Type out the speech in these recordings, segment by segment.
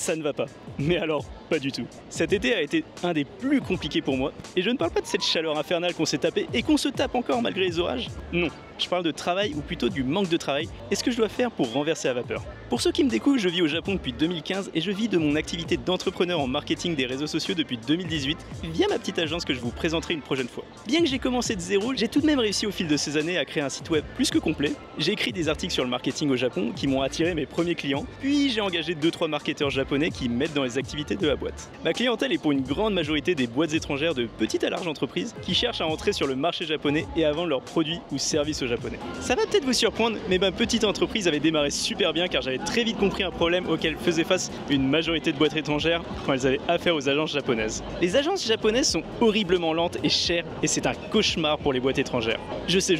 ça ne va pas. Mais alors, pas du tout. Cet été a été un des plus compliqués pour moi, et je ne parle pas de cette chaleur infernale qu'on s'est tapée et qu'on se tape encore malgré les orages. Non, je parle de travail ou plutôt du manque de travail et ce que je dois faire pour renverser la vapeur. Pour ceux qui me découvrent, je vis au Japon depuis 2015 et je vis de mon activité d'entrepreneur en marketing des réseaux sociaux depuis 2018 via ma petite agence que je vous présenterai une prochaine fois. Bien que j'ai commencé de zéro, j'ai tout de même réussi au fil de ces années à créer un site web plus que complet. J'ai écrit des articles sur le marketing au Japon qui m'ont attiré mes premiers clients, puis j'ai engagé 2-3 marketeurs japonais qui m'aident dans les activités de la boîte. Ma clientèle est pour une grande majorité des boîtes étrangères de petites à larges entreprises qui cherchent à entrer sur le marché japonais et à vendre leurs produits ou services aux japonais. Ça va peut-être vous surprendre, mais ma petite entreprise avait démarré super bien car j'avais très vite compris un problème auquel faisait face une majorité de boîtes étrangères quand elles avaient affaire aux agences japonaises. Les agences japonaises sont horriblement lentes et chères et c'est un cauchemar pour les boîtes étrangères. Je sais.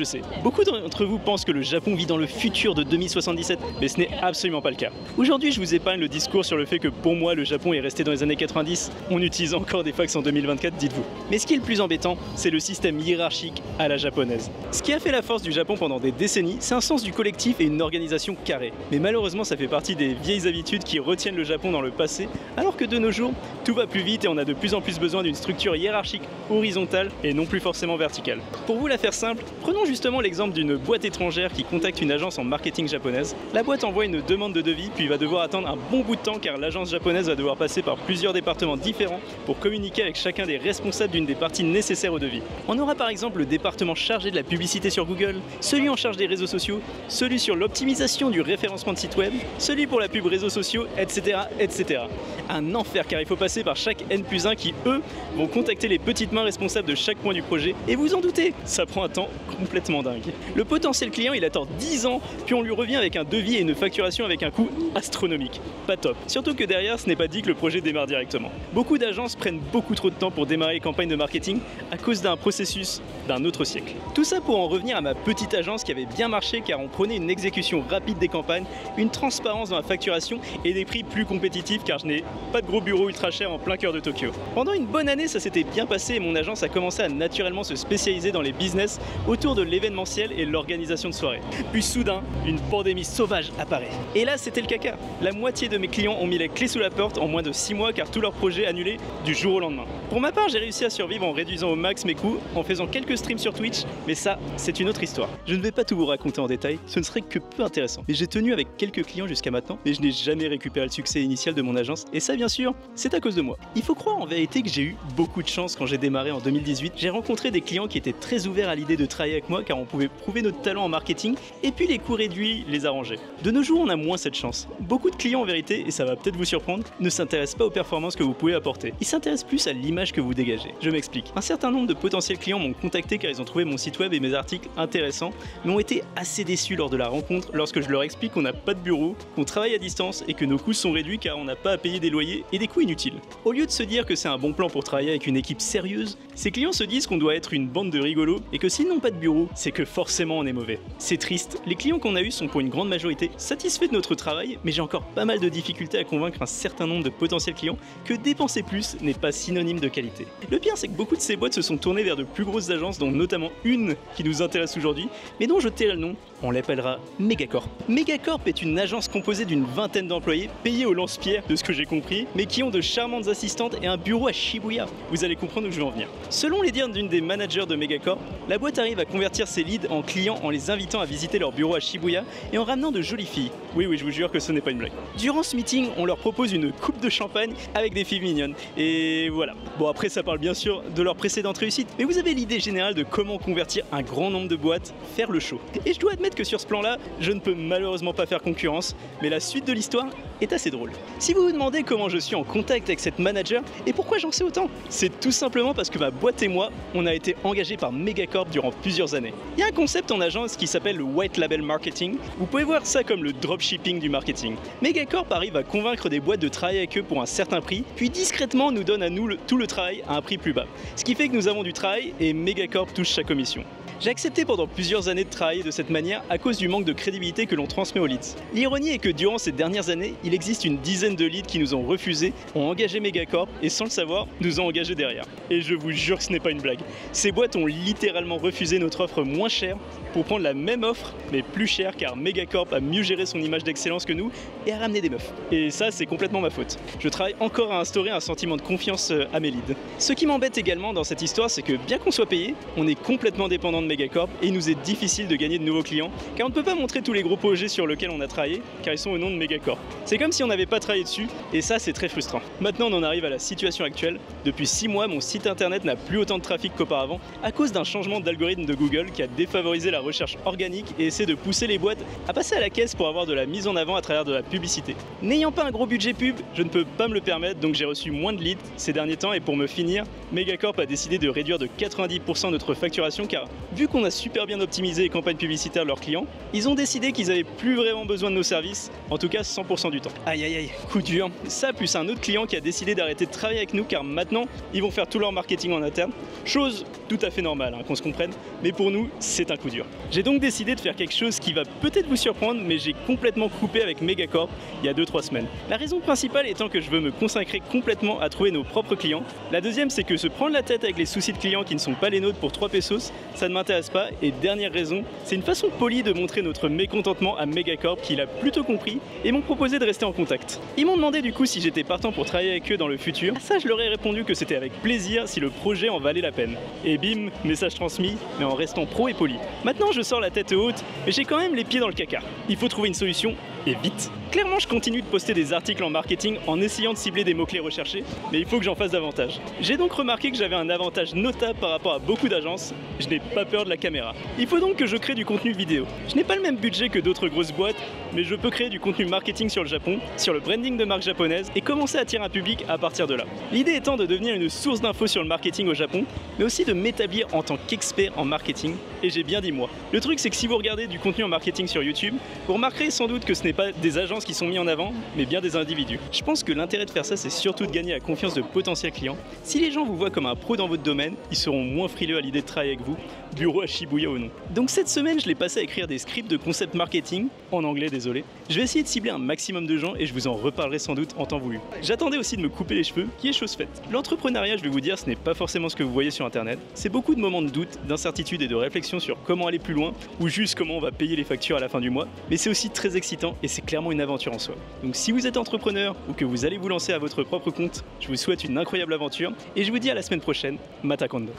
Beaucoup d'entre vous pensent que le Japon vit dans le futur de 2077, mais ce n'est absolument pas le cas. Aujourd'hui, je vous épargne le discours sur le fait que pour moi, le Japon est resté dans les années 90. On utilise encore des fax en 2024, dites-vous. Mais ce qui est le plus embêtant, c'est le système hiérarchique à la japonaise. Ce qui a fait la force du Japon pendant des décennies, c'est un sens du collectif et une organisation carrée. Mais malheureusement, ça fait partie des vieilles habitudes qui retiennent le Japon dans le passé, alors que de nos jours, tout va plus vite et on a de plus en plus besoin d'une structure hiérarchique horizontale et non plus forcément verticale. Pour vous la faire simple, prenons justement l'exemple d'une boîte étrangère qui contacte une agence en marketing japonaise. La boîte envoie une demande de devis, puis va devoir attendre un bon bout de temps car l'agence japonaise va devoir passer par plusieurs départements différents pour communiquer avec chacun des responsables d'une des parties nécessaires au devis. On aura par exemple le département chargé de la publicité sur Google, celui en charge des réseaux sociaux, celui sur l'optimisation du référencement de site web, celui pour la pub réseaux sociaux, etc. Un enfer car il faut passer par chaque N+1 qui, eux, vont contacter les petites mains responsables de chaque point du projet. Et vous en doutez, ça prend un temps complètement dingue. Le potentiel client, il attend 10 ans, puis on lui revient avec un devis et une facturation avec un coût astronomique. Pas top. Surtout que derrière, ce n'est pas dit que le projet démarre directement. Beaucoup d'agences prennent beaucoup trop de temps pour démarrer les campagnes de marketing à cause d'un processus d'un autre siècle. Tout ça pour en revenir à ma petite agence qui avait bien marché car on prenait une exécution rapide des campagnes, une transparence dans la facturation et des prix plus compétitifs car je n'ai pas de gros bureau ultra cher en plein cœur de Tokyo. Pendant une bonne année, ça s'était bien passé et mon agence a commencé à naturellement se spécialiser dans les business autour de l'événementiel et l'organisation de soirées. Puis soudain, une pandémie sauvage apparaît. Et là, c'était le caca. La moitié de mes clients ont mis les clés sous la porte en moins de 6 mois car tous leurs projets annulés du jour au lendemain. Pour ma part, j'ai réussi à survivre en réduisant au max mes coûts, en faisant quelques streams sur Twitch, mais ça, c'est une autre histoire. Je ne vais pas tout vous raconter en détail, ce ne serait que peu intéressant. Mais j'ai tenu avec quelques clients jusqu'à maintenant, mais je n'ai jamais récupéré le succès initial de mon agence, et ça bien sûr, c'est à cause de moi. Il faut croire en vérité que j'ai eu beaucoup de chance quand j'ai démarré en 2018. J'ai rencontré des clients qui étaient très ouverts à l'idée de travailler avec moi car on pouvait prouver notre talent en marketing et puis les coûts réduits les arrangeaient. De nos jours, on a moins cette chance. Beaucoup de clients en vérité, et ça va peut-être vous surprendre, ne s'intéressent pas aux performances que vous pouvez apporter. Ils s'intéressent plus à l'image que vous dégagez. Je m'explique. Un certain nombre de potentiels clients m'ont contacté car ils ont trouvé mon site web et mes articles intéressants, mais ont été assez déçus lors de la rencontre lorsque je leur explique qu'on n'a pas de bureau, qu'on travaille à distance et que nos coûts sont réduits car on n'a pas à payer des loyers et des coûts inutiles. Au lieu de se dire que c'est un bon plan pour travailler avec une équipe sérieuse, ces clients se disent qu'on doit être une bande de rigolos et que s'ils n'ont pas de bureau, c'est que forcément on est mauvais. C'est triste. Les clients qu'on a eus sont pour une grande majorité satisfaits de notre travail, mais j'ai encore pas mal de difficultés à convaincre un certain nombre de potentiels clients que dépenser plus n'est pas synonyme de qualité. Le pire, c'est que beaucoup de ces boîtes se sont tournées vers de plus grosses agences, dont notamment une qui nous intéresse aujourd'hui, mais dont je tairai le nom. On l'appellera Megacorp. Megacorp est une agence composée d'une vingtaine d'employés, payés au lance-pierre de ce que j'ai compris, mais qui ont de charmantes assistantes et un bureau à Shibuya. Vous allez comprendre où je veux en venir. Selon les dires d'une des managers de Megacorp, la boîte arrive à convertir ses leads en clients en les invitant à visiter leur bureau à Shibuya et en ramenant de jolies filles. Oui, je vous jure que ce n'est pas une blague. Durant ce meeting, on leur propose une coupe de champagne avec des filles mignonnes. Et voilà. Bon, après, ça parle bien sûr de leur précédente réussite, mais vous avez l'idée générale de comment convertir un grand nombre de boîtes, faire le show. Et je dois admettre que sur ce plan-là, je ne peux malheureusement pas faire concurrence, mais la suite de l'histoire est assez drôle. Si vous vous demandez comment je suis en contact avec cette manager et pourquoi j'en sais autant, c'est tout simplement parce que ma boîte et moi, on a été engagés par Megacorp durant plusieurs années. Il y a un concept en agence qui s'appelle le White Label Marketing. Vous pouvez voir ça comme le dropshipping du marketing. Megacorp arrive à convaincre des boîtes de travailler avec eux pour un certain prix, puis discrètement nous donne à nous tout le travail à un prix plus bas. Ce qui fait que nous avons du travail et Megacorp touche sa commission. J'ai accepté pendant plusieurs années de travailler de cette manière à cause du manque de crédibilité que l'on transmet aux leads. L'ironie est que durant ces dernières années, il il existe une dizaine de leads qui nous ont refusé, ont engagé Megacorp et sans le savoir, nous ont engagés derrière. Et je vous jure que ce n'est pas une blague. Ces boîtes ont littéralement refusé notre offre moins chère pour prendre la même offre, mais plus chère car Megacorp a mieux géré son image d'excellence que nous et a ramené des meufs. Et ça, c'est complètement ma faute. Je travaille encore à instaurer un sentiment de confiance à mes leads. Ce qui m'embête également dans cette histoire, c'est que bien qu'on soit payé, on est complètement dépendant de Megacorp et il nous est difficile de gagner de nouveaux clients car on ne peut pas montrer tous les gros projets sur lesquels on a travaillé car ils sont au nom de Megacorp. C'est comme si on n'avait pas travaillé dessus et ça, c'est très frustrant. Maintenant, on en arrive à la situation actuelle. Depuis 6 mois, mon site internet n'a plus autant de trafic qu'auparavant à cause d'un changement d'algorithme de Google qui a défavorisé la recherche organique et essaie de pousser les boîtes à passer à la caisse pour avoir de la mise en avant à travers de la publicité. N'ayant pas un gros budget pub, je ne peux pas me le permettre, donc j'ai reçu moins de leads ces derniers temps et pour me finir, Megacorp a décidé de réduire de 90% notre facturation car vu qu'on a super bien optimisé les campagnes publicitaires de leurs clients, ils ont décidé qu'ils avaient plus vraiment besoin de nos services, en tout cas 100% du temps. Aïe aïe aïe, coup dur. Ça plus un autre client qui a décidé d'arrêter de travailler avec nous car maintenant ils vont faire tout leur marketing en interne, chose tout à fait normale qu'on se comprenne, mais pour nous c'est un coup dur. J'ai donc décidé de faire quelque chose qui va peut-être vous surprendre, mais j'ai complètement coupé avec Megacorp il y a 2-3 semaines. La raison principale étant que je veux me consacrer complètement à trouver nos propres clients. La deuxième, c'est que se prendre la tête avec les soucis de clients qui ne sont pas les nôtres pour 3 pesos, ça ne m'intéresse pas. Et dernière raison, c'est une façon polie de montrer notre mécontentement à Megacorp qui l'a plutôt compris et m'ont proposé de rester en contact. Ils m'ont demandé du coup si j'étais partant pour travailler avec eux dans le futur. À ça, je leur ai répondu que c'était avec plaisir si le projet en valait la peine. Et bim, message transmis, mais en restant pro et poli. Maintenant, je sors la tête haute, mais j'ai quand même les pieds dans le caca. Il faut trouver une solution, et vite. Clairement, je continue de poster des articles en marketing en essayant de cibler des mots-clés recherchés, mais il faut que j'en fasse davantage. J'ai donc remarqué que j'avais un avantage notable par rapport à beaucoup d'agences, je n'ai pas peur de la caméra. Il faut donc que je crée du contenu vidéo. Je n'ai pas le même budget que d'autres grosses boîtes, mais je peux créer du contenu marketing sur le Japon, sur le branding de marques japonaises et commencer à attirer un public à partir de là. L'idée étant de devenir une source d'infos sur le marketing au Japon, mais aussi de m'établir en tant qu'expert en marketing, et j'ai bien dit moi. Le truc c'est que si vous regardez du contenu en marketing sur YouTube, vous remarquerez sans doute que ce n'est pas des agences qui sont mis en avant, mais bien des individus. Je pense que l'intérêt de faire ça, c'est surtout de gagner la confiance de potentiels clients. Si les gens vous voient comme un pro dans votre domaine, ils seront moins frileux à l'idée de travailler avec vous, bureau à Shibuya ou non. Donc cette semaine, je l'ai passé à écrire des scripts de concept marketing, en anglais désolé. Je vais essayer de cibler un maximum de gens et je vous en reparlerai sans doute en temps voulu. J'attendais aussi de me couper les cheveux, qui est chose faite. L'entrepreneuriat, je vais vous dire, ce n'est pas forcément ce que vous voyez sur internet. C'est beaucoup de moments de doute, d'incertitude et de réflexion sur comment aller plus loin, ou juste comment on va payer les factures à la fin du mois. Mais c'est aussi très excitant et c'est clairement une aventure en soi. Donc si vous êtes entrepreneur ou que vous allez vous lancer à votre propre compte, je vous souhaite une incroyable aventure et je vous dis à la semaine prochaine, Mata Kondo.